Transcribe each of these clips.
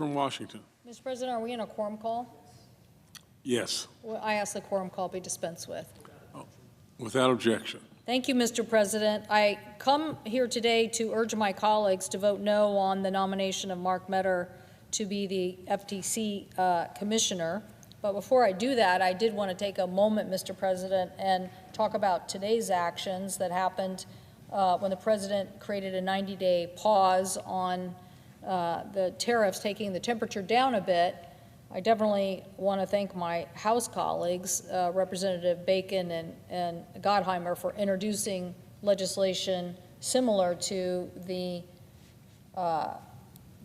from Washington. Mr. President, are we in a quorum call? Yes, Well, I ask the quorum call be dispensed with. without objection. Thank you, Mr. President. I come here today to urge my colleagues to vote no on the nomination of Mark Meador to be the FTC commissioner. But before I do that, I did want to take a moment, Mr. President, and talk about today's actions that happened when the President created a 90-day pause on the tariffs, taking the temperature down a bit. I definitely want to thank my House colleagues, Representative Bacon and Gottheimer, for introducing legislation similar to the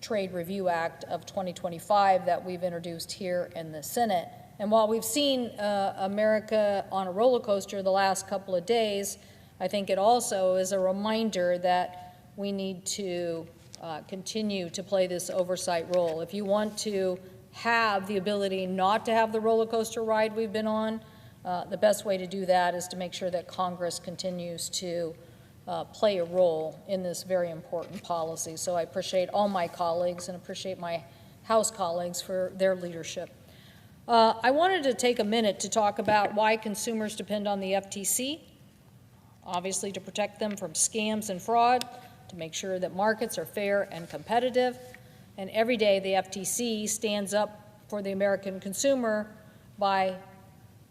Trade Review Act of 2025 that we've introduced here in the Senate. And while we've seen America on a roller coaster the last couple of days, I think it also is a reminder that we need to continue to play this oversight role. If you want to have the ability not to have the roller coaster ride we've been on, the best way to do that is to make sure that Congress continues to play a role in this very important policy. So I appreciate all my colleagues and appreciate my House colleagues for their leadership. I wanted to take a minute to talk about why consumers depend on the FTC, obviously to protect them from scams and fraud, to make sure that markets are fair and competitive. And every day the FTC stands up for the American consumer by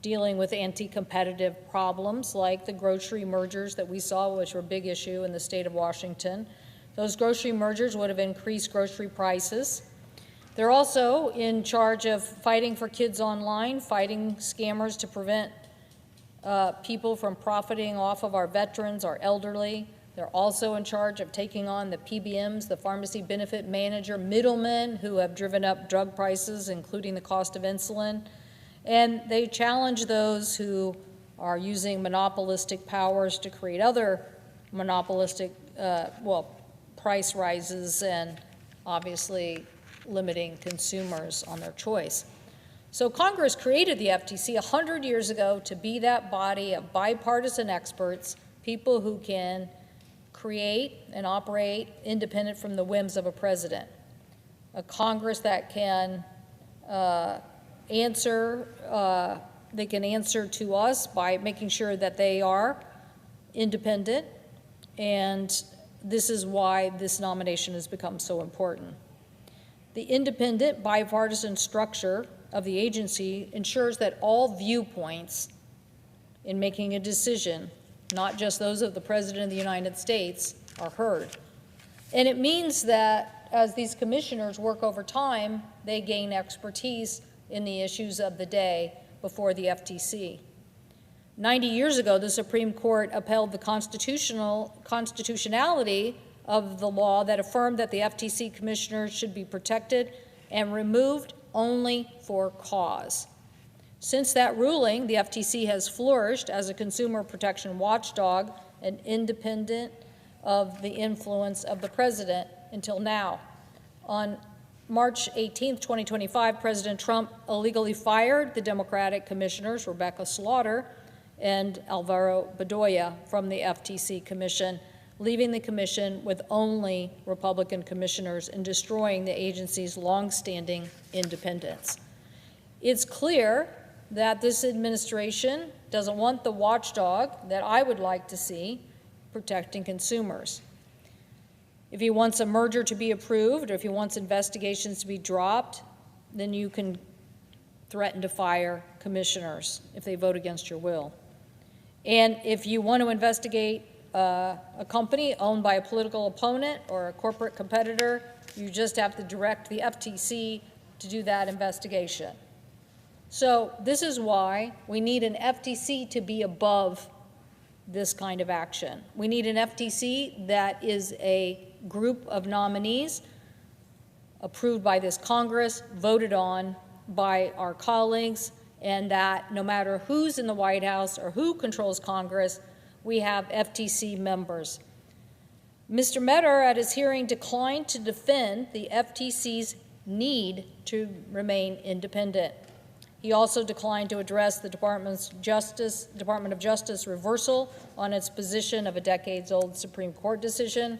dealing with anti-competitive problems like the grocery mergers that we saw, which were a big issue in the state of Washington. Those grocery mergers would have increased grocery prices. They're also in charge of fighting for kids online, fighting scammers to prevent people from profiting off of our veterans, our elderly. They're also in charge of taking on the PBMs, the pharmacy benefit manager, middlemen who have driven up drug prices, including the cost of insulin. And they challenge those who are using monopolistic powers to create other monopolistic, price rises and obviously limiting consumers on their choice. So Congress created the FTC 100 years ago to be that body of bipartisan experts, people who can create and operate independent from the whims of a president. A Congress that can answer to us by making sure that they are independent, and this is why this nomination has become so important. The independent bipartisan structure of the agency ensures that all viewpoints in making a decision, not just those of the President of the United States, are heard. And it means that as these commissioners work over time, they gain expertise in the issues of the day before the FTC. 90 years ago, the Supreme Court upheld the constitutionality of the law that affirmed that the FTC commissioners should be protected and removed only for cause. Since that ruling, the FTC has flourished as a consumer protection watchdog and independent of the influence of the president until now. On March 18, 2025, President Trump illegally fired the Democratic commissioners, Rebecca Slaughter and Alvaro Bedoya, from the FTC Commission, leaving the commission with only Republican commissioners and destroying the agency's longstanding independence. It's clear that this administration doesn't want the watchdog that I would like to see protecting consumers. If he wants a merger to be approved or if he wants investigations to be dropped, then you can threaten to fire commissioners if they vote against your will. And if you want to investigate a company owned by a political opponent or a corporate competitor, you just have to direct the FTC to do that investigation. So this is why we need an FTC to be above this kind of action. We need an FTC that is a group of nominees approved by this Congress, voted on by our colleagues, and that no matter who's in the White House or who controls Congress, we have FTC members. Mr. Meador, at his hearing, declined to defend the FTC's need to remain independent. He also declined to address the Department of Justice reversal on its position of a decades-old Supreme Court decision.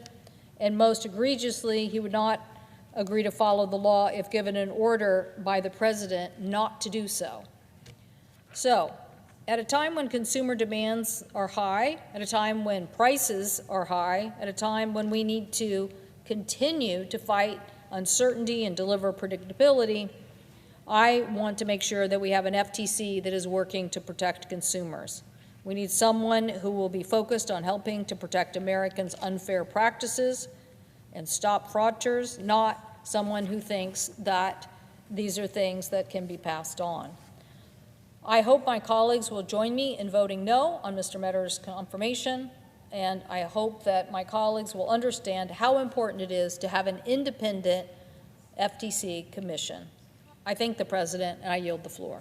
And most egregiously, he would not agree to follow the law if given an order by the president not to do so. So, at a time when consumer demands are high, at a time when prices are high, at a time when we need to continue to fight uncertainty and deliver predictability, I want to make sure that we have an FTC that is working to protect consumers. We need someone who will be focused on helping to protect Americans' unfair practices and stop fraudsters, not someone who thinks that these are things that can be passed on. I hope my colleagues will join me in voting no on Mr. Metter's confirmation, and I hope that my colleagues will understand how important it is to have an independent FTC commission. I thank the President, and I yield the floor.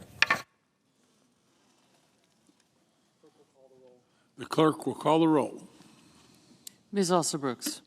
The clerk will call the roll. Ms. Alsobrooks.